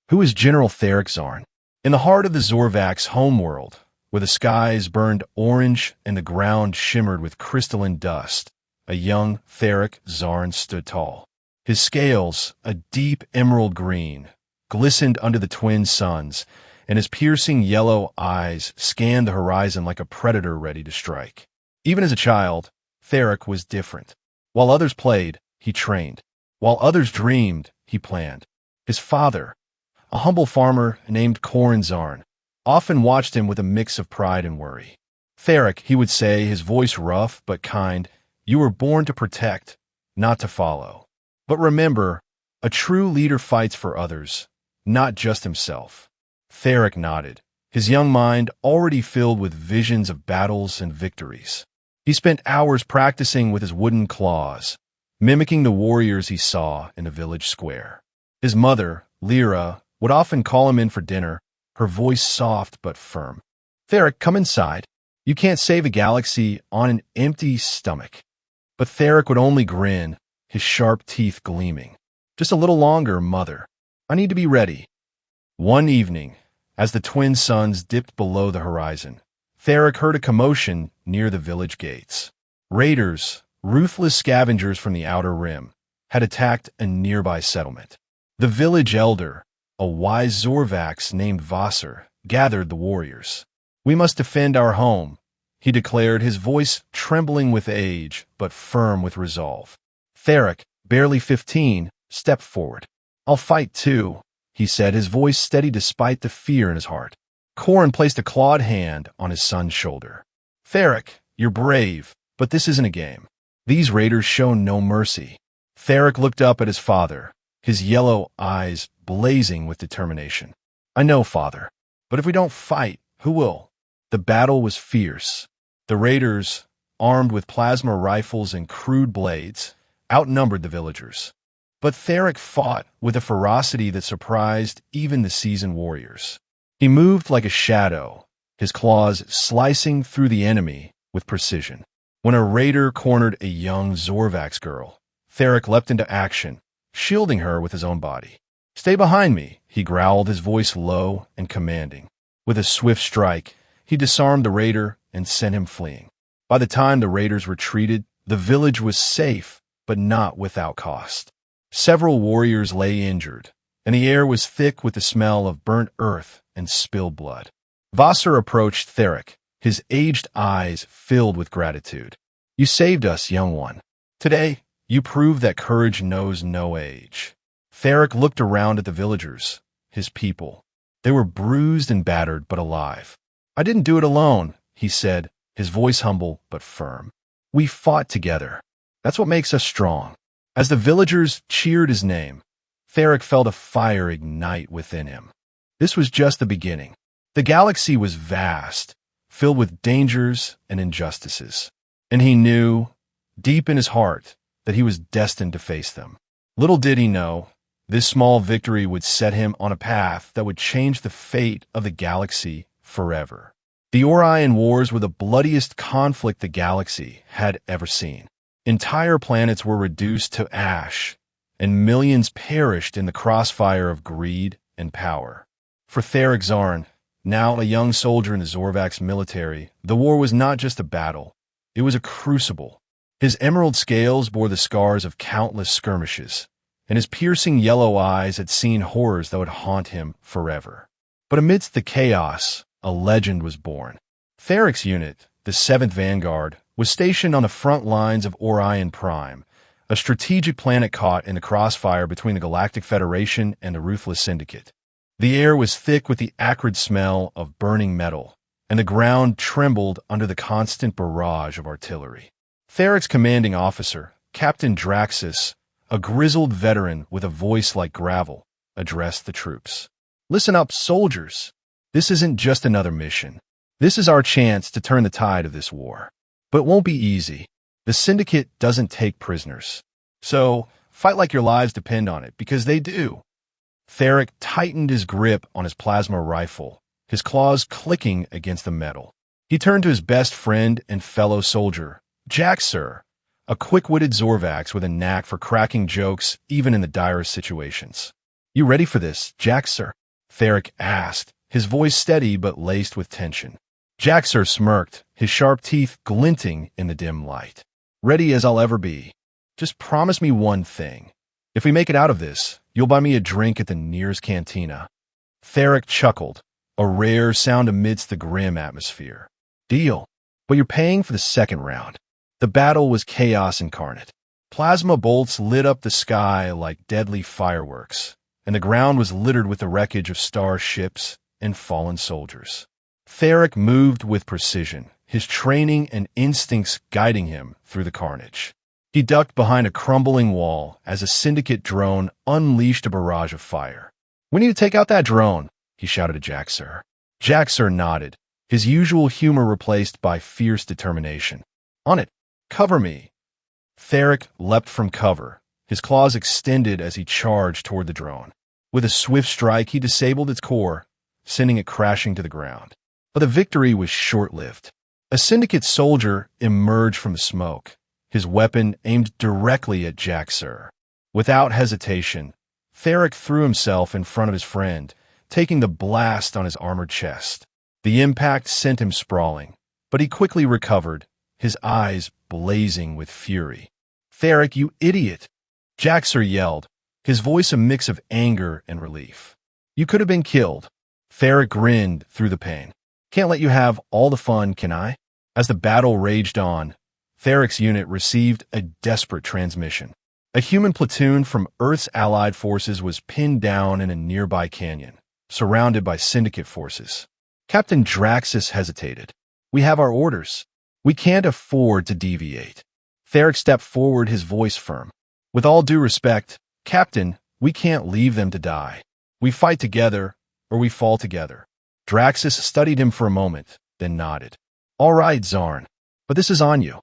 Who is General Tharok Zarn? In the heart of the Zorvak's homeworld, where the skies burned orange and the ground shimmered with crystalline dust, a young Tharok Zarn stood tall. His scales, a deep emerald green, glistened under the twin suns, and his piercing yellow eyes scanned the horizon like a predator ready to strike. Even as a child, Tharok was different. While others played, he trained. While others dreamed, he planned. His father, a humble farmer named Quries Zarn, often watched him with a mix of pride and worry. Tharok, he would say, his voice rough but kind, you were born to protect, not to follow. But remember, a true leader fights for others, not just himself. Tharok nodded, his young mind already filled with visions of battles and victories. He spent hours practicing with his wooden claws, mimicking the warriors he saw in the village square. His mother, Lyra, would often call him in for dinner, her voice soft but firm. Tharok, come inside. You can't save a galaxy on an empty stomach. But Tharok would only grin, his sharp teeth gleaming. Just a little longer, mother. I need to be ready. One evening, as the twin suns dipped below the horizon, Tharok heard a commotion near the village gates. Raiders, ruthless scavengers from the outer rim, had attacked a nearby settlement. The village elder, a wise Zorvax named Vassar, gathered the warriors. We must defend our home, he declared, his voice trembling with age but firm with resolve. Tharok, barely 15, stepped forward. I'll fight too, he said, his voice steady despite the fear in his heart. Corin placed a clawed hand on his son's shoulder. Tharok, you're brave, but this isn't a game. These raiders show no mercy. Tharok looked up at his father, his yellow eyes blazing with determination. I know, father, but if we don't fight, who will? The battle was fierce. The raiders, armed with plasma rifles and crude blades, outnumbered the villagers. But Tharok fought with a ferocity that surprised even the seasoned warriors. He moved like a shadow, his claws slicing through the enemy with precision. When a raider cornered a young Zorvax girl, Tharok leapt into action, shielding her with his own body. Stay behind me, he growled, his voice low and commanding. With a swift strike, he disarmed the raider and sent him fleeing. By the time the raiders retreated, the village was safe, but not without cost. Several warriors lay injured, and the air was thick with the smell of burnt earth and spilled blood. Vassar approached Tharok, his aged eyes filled with gratitude. You saved us, young one. Today, you proved that courage knows no age. Tharok looked around at the villagers, his people. They were bruised and battered, but alive. I didn't do it alone, he said, his voice humble but firm. We fought together. That's what makes us strong. As the villagers cheered his name, Tharok felt a fire ignite within him. This was just the beginning. The galaxy was vast, filled with dangers and injustices. And he knew, deep in his heart, that he was destined to face them. Little did he know, this small victory would set him on a path that would change the fate of the galaxy forever. The Orion Wars were the bloodiest conflict the galaxy had ever seen. Entire planets were reduced to ash, and millions perished in the crossfire of greed and power. For Tharok Zarn, now a young soldier in the Zorvak's military, the war was not just a battle, it was a crucible. His emerald scales bore the scars of countless skirmishes, and his piercing yellow eyes had seen horrors that would haunt him forever. But amidst the chaos, a legend was born. Tharok's unit, the 7th Vanguard, was stationed on the front lines of Orion Prime, a strategic planet caught in the crossfire between the Galactic Federation and the Ruthless Syndicate. The air was thick with the acrid smell of burning metal, and the ground trembled under the constant barrage of artillery. Tharok's commanding officer, Captain Draxus, a grizzled veteran with a voice like gravel, addressed the troops. Listen up, soldiers. This isn't just another mission. This is our chance to turn the tide of this war. But it won't be easy. The Syndicate doesn't take prisoners. So, fight like your lives depend on it, because they do. Tharok tightened his grip on his plasma rifle, his claws clicking against the metal. He turned to his best friend and fellow soldier, Jack Sir, a quick-witted Zorvax with a knack for cracking jokes even in the direst situations. You ready for this, Jaxer? Tharok asked, his voice steady but laced with tension. Jaxer smirked, his sharp teeth glinting in the dim light. Ready as I'll ever be. Just promise me one thing. If we make it out of this, you'll buy me a drink at the nearest cantina. Tharok chuckled, a rare sound amidst the grim atmosphere. Deal. But you're paying for the second round. The battle was chaos incarnate. Plasma bolts lit up the sky like deadly fireworks, and the ground was littered with the wreckage of starships and fallen soldiers. Tharok moved with precision, his training and instincts guiding him through the carnage. He ducked behind a crumbling wall as a syndicate drone unleashed a barrage of fire. "We need to take out that drone," he shouted at Jaxer. Jaxer nodded, his usual humor replaced by fierce determination. "On it. Cover me." Tharok leapt from cover, his claws extended as he charged toward the drone. With a swift strike, he disabled its core, sending it crashing to the ground. But the victory was short-lived. A syndicate soldier emerged from the smoke, his weapon aimed directly at Jaxer. Without hesitation, Tharok threw himself in front of his friend, taking the blast on his armored chest. The impact sent him sprawling, but he quickly recovered, his eyes blazing with fury. "Tharok, you idiot!" Jaxer yelled, his voice a mix of anger and relief. "You could have been killed." Tharok grinned through the pain. "Can't let you have all the fun, can I?" As the battle raged on, Tharok's unit received a desperate transmission. A human platoon from Earth's allied forces was pinned down in a nearby canyon, surrounded by syndicate forces. Captain Draxus hesitated. "We have our orders. We can't afford to deviate." Tharok stepped forward, his voice firm. "With all due respect, Captain, we can't leave them to die. We fight together, or we fall together." Draxus studied him for a moment, then nodded. "All right, Zarn, but this is on you."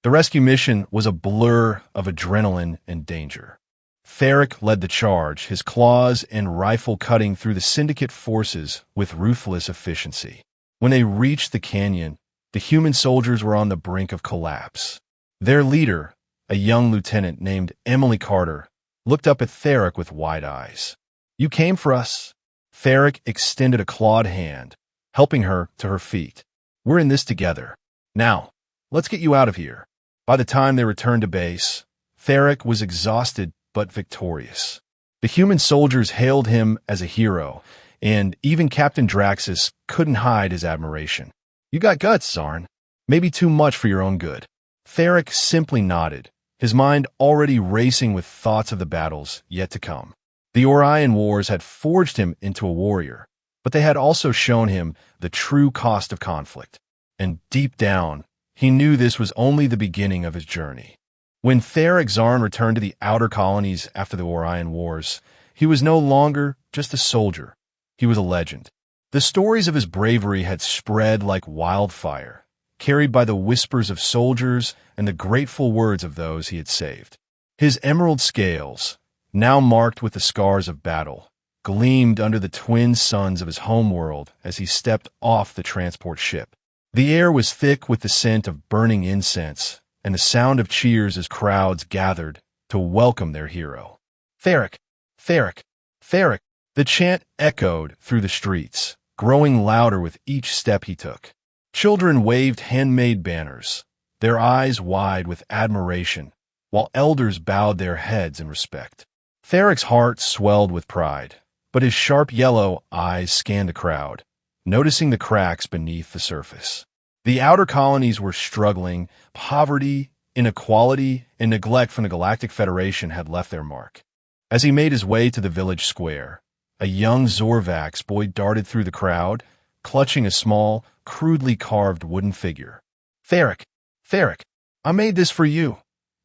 The rescue mission was a blur of adrenaline and danger. Tharok led the charge, his claws and rifle cutting through the syndicate forces with ruthless efficiency. When they reached the canyon, the human soldiers were on the brink of collapse. Their leader, a young lieutenant named Emily Carter, looked up at Tharok with wide eyes. "You came for us." Tharok extended a clawed hand, helping her to her feet. "We're in this together. Now, let's get you out of here." By the time they returned to base, Tharok was exhausted but victorious. The human soldiers hailed him as a hero, and even Captain Draxus couldn't hide his admiration. "You got guts, Zarn. Maybe too much for your own good." Tharok simply nodded, his mind already racing with thoughts of the battles yet to come. The Orion Wars had forged him into a warrior, but they had also shown him the true cost of conflict. And deep down, he knew this was only the beginning of his journey. When Tharok Zarn returned to the outer colonies after the Orion Wars, he was no longer just a soldier. He was a legend. The stories of his bravery had spread like wildfire, carried by the whispers of soldiers and the grateful words of those he had saved. His emerald scales, now marked with the scars of battle, gleamed under the twin suns of his homeworld as he stepped off the transport ship. The air was thick with the scent of burning incense and the sound of cheers as crowds gathered to welcome their hero. "Tharok! Tharok! Tharok!" The chant echoed through the streets, growing louder with each step he took. Children waved handmade banners, their eyes wide with admiration, while elders bowed their heads in respect. Tharok's heart swelled with pride, but his sharp yellow eyes scanned the crowd, noticing the cracks beneath the surface. The outer colonies were struggling. Poverty, inequality, and neglect from the Galactic Federation had left their mark. As he made his way to the village square, a young Zorvax boy darted through the crowd, clutching a small, crudely carved wooden figure. "Tharok! Tharok! I made this for you!"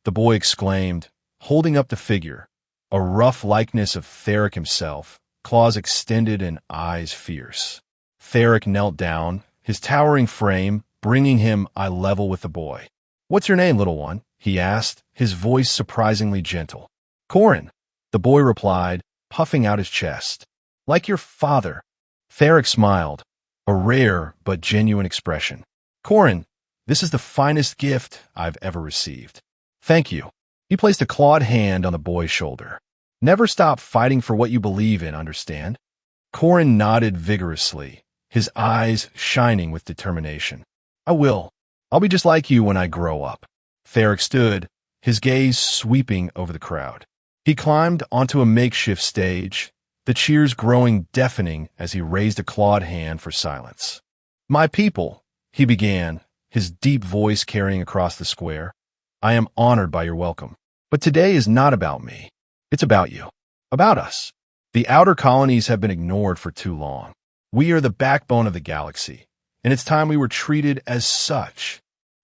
the boy exclaimed, holding up the figure, a rough likeness of Tharok himself, claws extended and eyes fierce. Tharok knelt down, his towering frame bringing him eye level with the boy. "What's your name, little one?" he asked, his voice surprisingly gentle. "Corin," the boy replied, puffing out his chest. "Like your father." Tharok smiled, a rare but genuine expression. "Corin, this is the finest gift I've ever received." "Thank you." He placed a clawed hand on the boy's shoulder. Never stop fighting for what you believe in, understand? Corin nodded vigorously, his eyes shining with determination. I will. I'll be just like you when I grow up. Tharok stood, his gaze sweeping over the crowd. He climbed onto a makeshift stage, the cheers growing deafening as he raised a clawed hand for silence. My people, he began, his deep voice carrying across the square. I am honored by your welcome. But today is not about me. It's about you. About us. The outer colonies have been ignored for too long. We are the backbone of the galaxy, and it's time we were treated as such.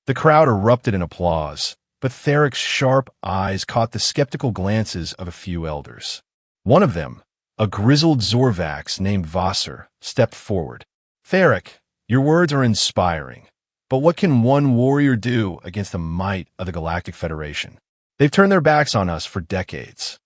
The crowd erupted in applause, but Tharok's sharp eyes caught the skeptical glances of a few elders. One of them, a grizzled Zorvax named Vassar, stepped forward. Tharok, your words are inspiring, but what can one warrior do against the might of the Galactic Federation? They've turned their backs on us for decades.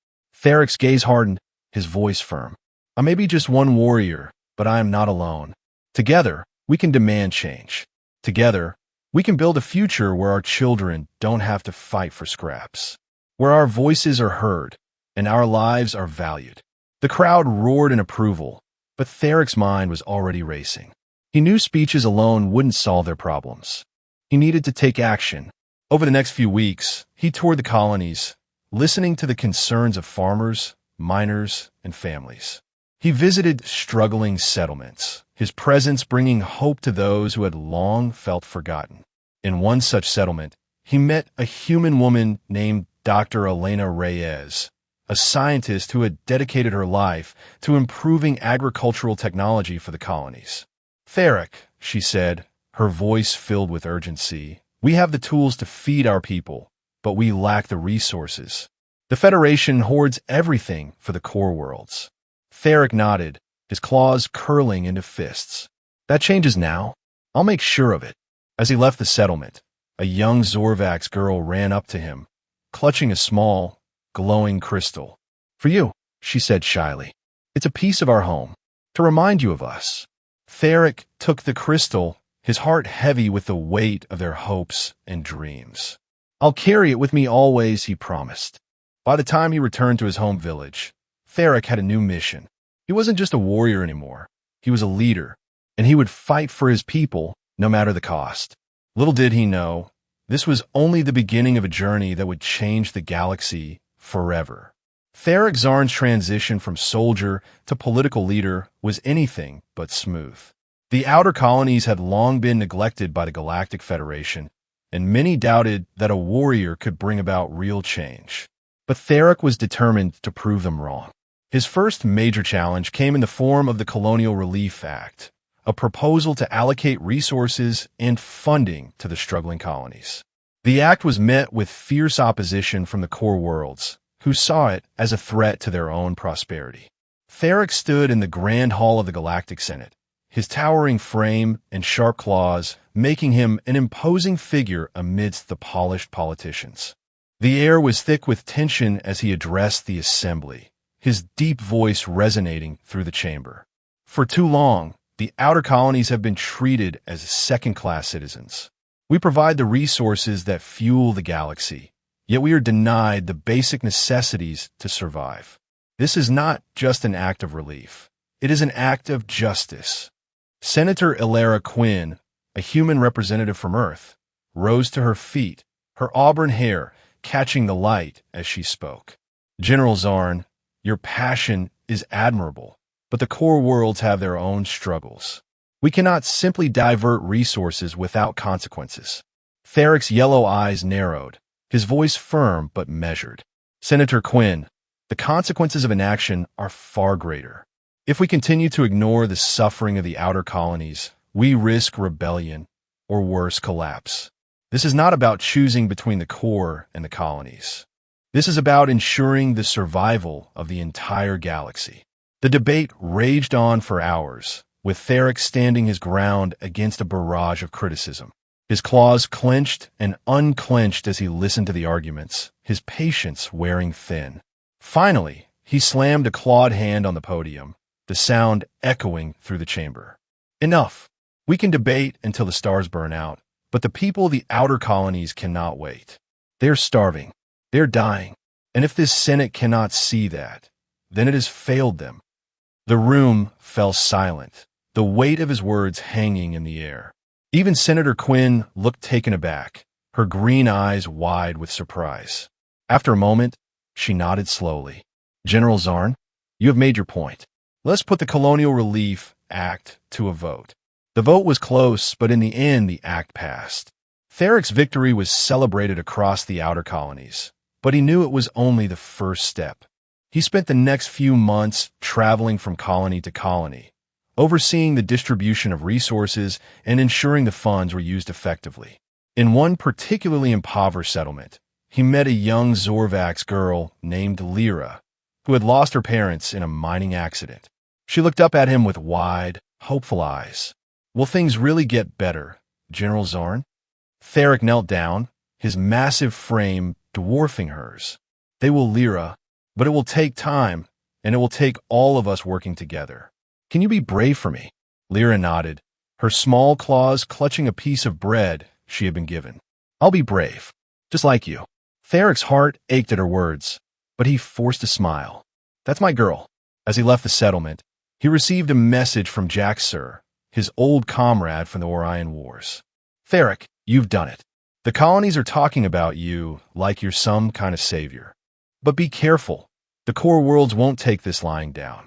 Tharok's gaze hardened, his voice firm. I may be just one warrior, but I am not alone. Together, we can demand change. Together, we can build a future where our children don't have to fight for scraps, where our voices are heard and our lives are valued. The crowd roared in approval, but Tharok's mind was already racing. He knew speeches alone wouldn't solve their problems. He needed to take action. Over the next few weeks, he toured the colonies, listening to the concerns of farmers, miners, and families. He visited struggling settlements, his presence bringing hope to those who had long felt forgotten. In one such settlement, he met a human woman named Dr. Elena Reyes, a scientist who had dedicated her life to improving agricultural technology for the colonies. Tharok, she said, her voice filled with urgency, we have the tools to feed our people, but we lack the resources. The Federation hoards everything for the core worlds. Tharok nodded, his claws curling into fists. That changes now. I'll make sure of it. As he left the settlement, a young Zorvax girl ran up to him, clutching a small, glowing crystal. For you, she said shyly. It's a piece of our home, to remind you of us. Tharok took the crystal, his heart heavy with the weight of their hopes and dreams. I'll carry it with me always, he promised. By the time he returned to his home village, Tharok had a new mission. He wasn't just a warrior anymore. He was a leader, and he would fight for his people, no matter the cost. Little did he know, this was only the beginning of a journey that would change the galaxy forever. Tharok Zarn's transition from soldier to political leader was anything but smooth. The outer colonies had long been neglected by the Galactic Federation, and many doubted that a warrior could bring about real change. But Tharok was determined to prove them wrong. His first major challenge came in the form of the Colonial Relief Act, a proposal to allocate resources and funding to the struggling colonies. The act was met with fierce opposition from the core worlds, who saw it as a threat to their own prosperity. Tharok stood in the Grand Hall of the Galactic Senate, his towering frame and sharp claws making him an imposing figure amidst the polished politicians. The air was thick with tension as he addressed the assembly, his deep voice resonating through the chamber. For too long, the outer colonies have been treated as second-class citizens. We provide the resources that fuel the galaxy, yet we are denied the basic necessities to survive. This is not just an act of relief. It is an act of justice. Senator Ilara Quinn, a human representative from Earth, rose to her feet, her auburn hair catching the light as she spoke. General Zarn, your passion is admirable, but the core worlds have their own struggles. We cannot simply divert resources without consequences. Tharok's yellow eyes narrowed, his voice firm but measured. Senator Quinn, the consequences of inaction are far greater. If we continue to ignore the suffering of the outer colonies, we risk rebellion, or worse, collapse. This is not about choosing between the core and the colonies. This is about ensuring the survival of the entire galaxy. The debate raged on for hours, with Tharok standing his ground against a barrage of criticism. His claws clenched and unclenched as he listened to the arguments, his patience wearing thin. Finally, he slammed a clawed hand on the podium, the sound echoing through the chamber. Enough. We can debate until the stars burn out, but the people of the outer colonies cannot wait. They're starving. They're dying. And if this Senate cannot see that, then it has failed them. The room fell silent, the weight of his words hanging in the air. Even Senator Quinn looked taken aback, her green eyes wide with surprise. After a moment, she nodded slowly. General Zarn, you have made your point. Let's put the Colonial Relief Act to a vote. The vote was close, but in the end, the act passed. Tharok's victory was celebrated across the outer colonies, but he knew it was only the first step. He spent the next few months traveling from colony to colony, overseeing the distribution of resources and ensuring the funds were used effectively. In one particularly impoverished settlement, he met a young Zorvax girl named Lyra, who had lost her parents in a mining accident. She looked up at him with wide, hopeful eyes. Will things really get better, General Zarn? Tharok knelt down, his massive frame dwarfing hers. They will, Lyra, but it will take time, and it will take all of us working together. Can you be brave for me? Lyra nodded, her small claws clutching a piece of bread she had been given. I'll be brave, just like you. Tharok's heart ached at her words, but he forced a smile. That's my girl. As he left the settlement, he received a message from Jack Sir, his old comrade from the Orion Wars. Tharok, you've done it. The colonies are talking about you like you're some kind of savior. But be careful. The core worlds won't take this lying down.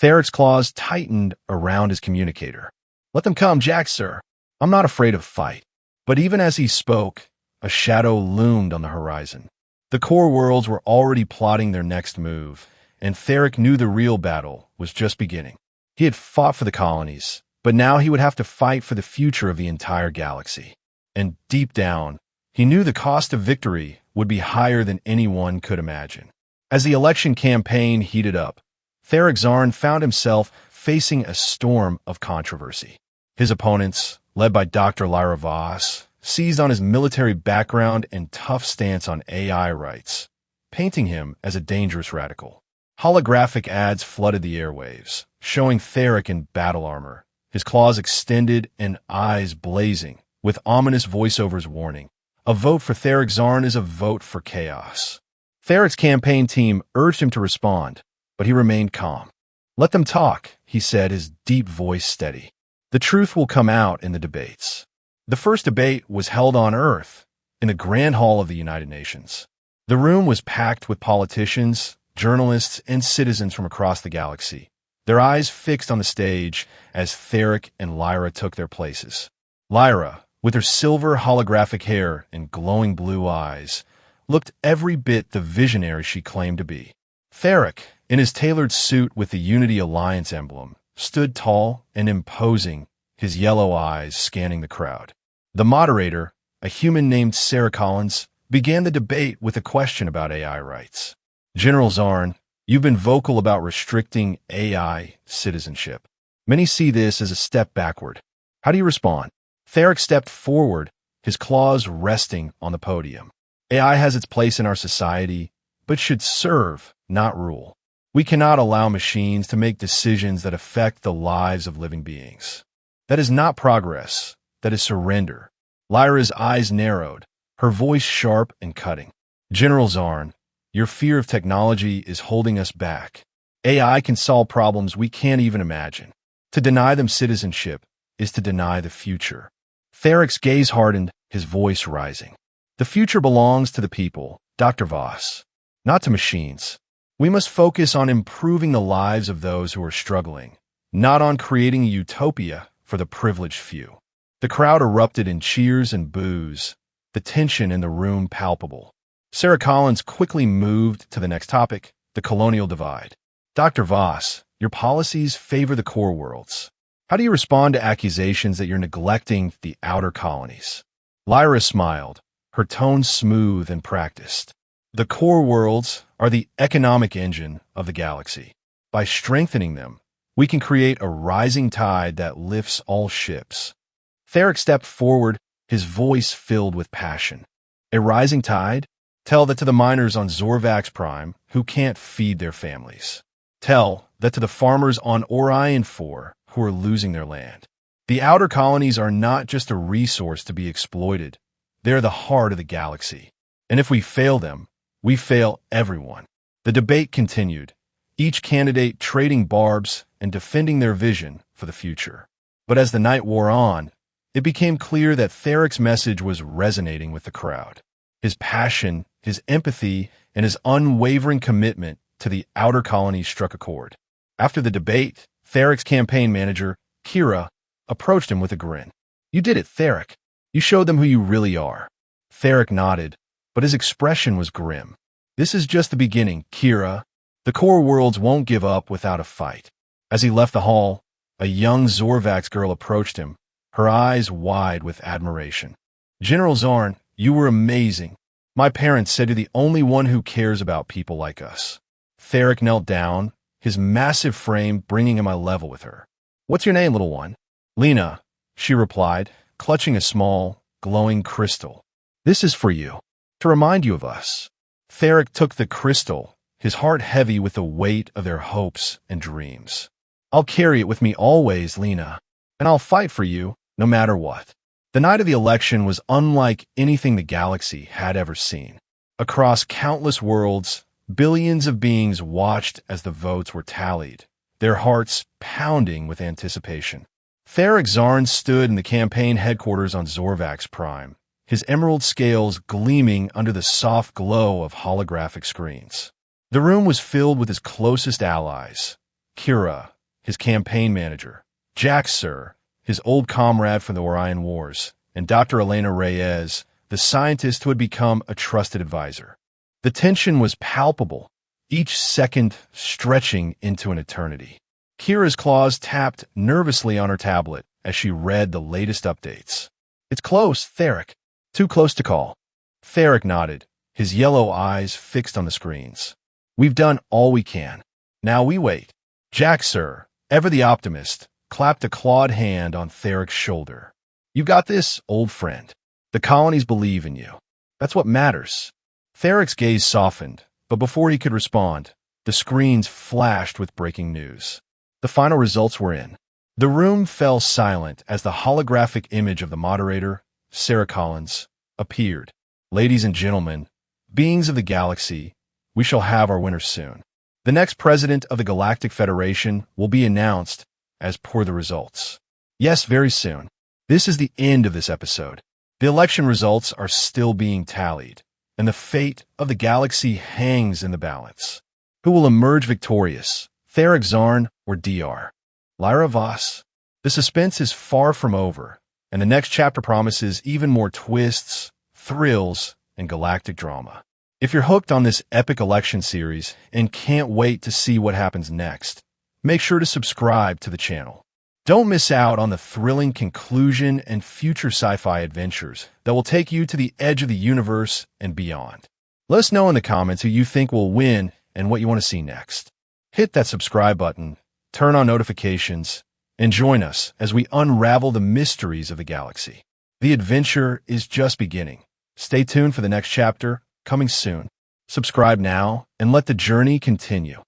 Tharok's claws tightened around his communicator. Let them come, Jack Sir. I'm not afraid of fight. But even as he spoke, a shadow loomed on the horizon. The core worlds were already plotting their next move, and Tharok knew the real battle was just beginning. He had fought for the colonies, but now he would have to fight for the future of the entire galaxy. And deep down, he knew the cost of victory would be higher than anyone could imagine. As the election campaign heated up, Tharok Zarn found himself facing a storm of controversy. His opponents, led by Dr. Lyra Voss, seized on his military background and tough stance on AI rights, painting him as a dangerous radical. Holographic ads flooded the airwaves, showing Tharok in battle armor, his claws extended and eyes blazing, with ominous voiceovers warning, "A vote for Tharok Zarn is a vote for chaos." Tharok's campaign team urged him to respond, but he remained calm. "Let them talk," he said, his deep voice steady. "The truth will come out in the debates." The first debate was held on Earth, in the Grand Hall of the United Nations. The room was packed with politicians, journalists, and citizens from across the galaxy, their eyes fixed on the stage as Tharok and Lyra took their places. Lyra, with her silver holographic hair and glowing blue eyes, looked every bit the visionary she claimed to be. Tharok, in his tailored suit with the Unity Alliance emblem, stood tall and imposing, his yellow eyes scanning the crowd. The moderator, a human named Sarah Collins, began the debate with a question about AI rights. General Zarn, you've been vocal about restricting AI citizenship. Many see this as a step backward. How do you respond? Tharok stepped forward, his claws resting on the podium. AI has its place in our society, but should serve, not rule. We cannot allow machines to make decisions that affect the lives of living beings. That is not progress. That is surrender. Lyra's eyes narrowed, her voice sharp and cutting. General Zarn, your fear of technology is holding us back. AI can solve problems we can't even imagine. To deny them citizenship is to deny the future. Tharok's gaze hardened, his voice rising. The future belongs to the people, Dr. Voss, not to machines. We must focus on improving the lives of those who are struggling, not on creating a utopia for the privileged few. The crowd erupted in cheers and boos, the tension in the room palpable. Sarah Collins quickly moved to the next topic, the colonial divide. Dr. Voss, your policies favor the core worlds. How do you respond to accusations that you're neglecting the outer colonies? Lyra smiled, her tone smooth and practiced. The core worlds are the economic engine of the galaxy. By strengthening them, we can create a rising tide that lifts all ships. Tharok stepped forward, his voice filled with passion. A rising tide? Tell that to the miners on Zorvax Prime who can't feed their families. Tell that to the farmers on Orion 4 who are losing their land. The outer colonies are not just a resource to be exploited. They're the heart of the galaxy. And if we fail them, We fail everyone. The debate continued, each candidate trading barbs and defending their vision for the future. But as the night wore on, it became clear that Tharok's message was resonating with the crowd. His passion, his empathy, and his unwavering commitment to the outer colonies struck a chord. After the debate, Tharok's campaign manager, Kira, approached him with a grin. "You did it, Tharok. You showed them who you really are." Tharok nodded, but his expression was grim. "This is just the beginning, Kira. The core worlds won't give up without a fight." As he left the hall, a young Zorvax girl approached him, her eyes wide with admiration. "General Zarn, you were amazing. My parents said you're the only one who cares about people like us." Tharok knelt down, his massive frame bringing him a level with her. "What's your name, little one?" "Lena," she replied, clutching a small, glowing crystal. "This is for you, to remind you of us." Tharok took the crystal, his heart heavy with the weight of their hopes and dreams. "I'll carry it with me always, Lena, and I'll fight for you, no matter what." The night of the election was unlike anything the galaxy had ever seen. Across countless worlds, billions of beings watched as the votes were tallied, their hearts pounding with anticipation. Tharok Zarn stood in the campaign headquarters on Zorvax Prime, his emerald scales gleaming under the soft glow of holographic screens. The room was filled with his closest allies, Kira, his campaign manager, Jack Sir, his old comrade from the Orion Wars, and Dr. Elena Reyes, the scientist who had become a trusted advisor. The tension was palpable, each second stretching into an eternity. Kira's claws tapped nervously on her tablet as she read the latest updates. "It's close, Tharok. Too close to call." Tharok nodded, his yellow eyes fixed on the screens. "We've done all we can. Now we wait." Jack Sir, ever the optimist, clapped a clawed hand on Tharok's shoulder. "You've got this, old friend. The colonies believe in you. That's what matters." Tharok's gaze softened, but before he could respond, the screens flashed with breaking news. The final results were in. The room fell silent as the holographic image of the moderator, Sarah Collins, appeared. "Ladies and gentlemen, beings of the galaxy, we shall have our winner soon. The next president of the Galactic Federation will be announced as per the results. Yes, very soon. This is the end of this episode. The election results are still being tallied, and the fate of the galaxy hangs in the balance. Who will emerge victorious, Tharok Zarn or Dr. Lyra Voss? The suspense is far from over, and the next chapter promises even more twists, thrills, and galactic drama. If you're hooked on this epic election series and can't wait to see what happens next, make sure to subscribe to the channel. Don't miss out on the thrilling conclusion and future sci-fi adventures that will take you to the edge of the universe and beyond. Let us know in the comments who you think will win and what you want to see next. Hit that subscribe button, turn on notifications, and join us as we unravel the mysteries of the galaxy. The adventure is just beginning. Stay tuned for the next chapter, coming soon. Subscribe now and let the journey continue.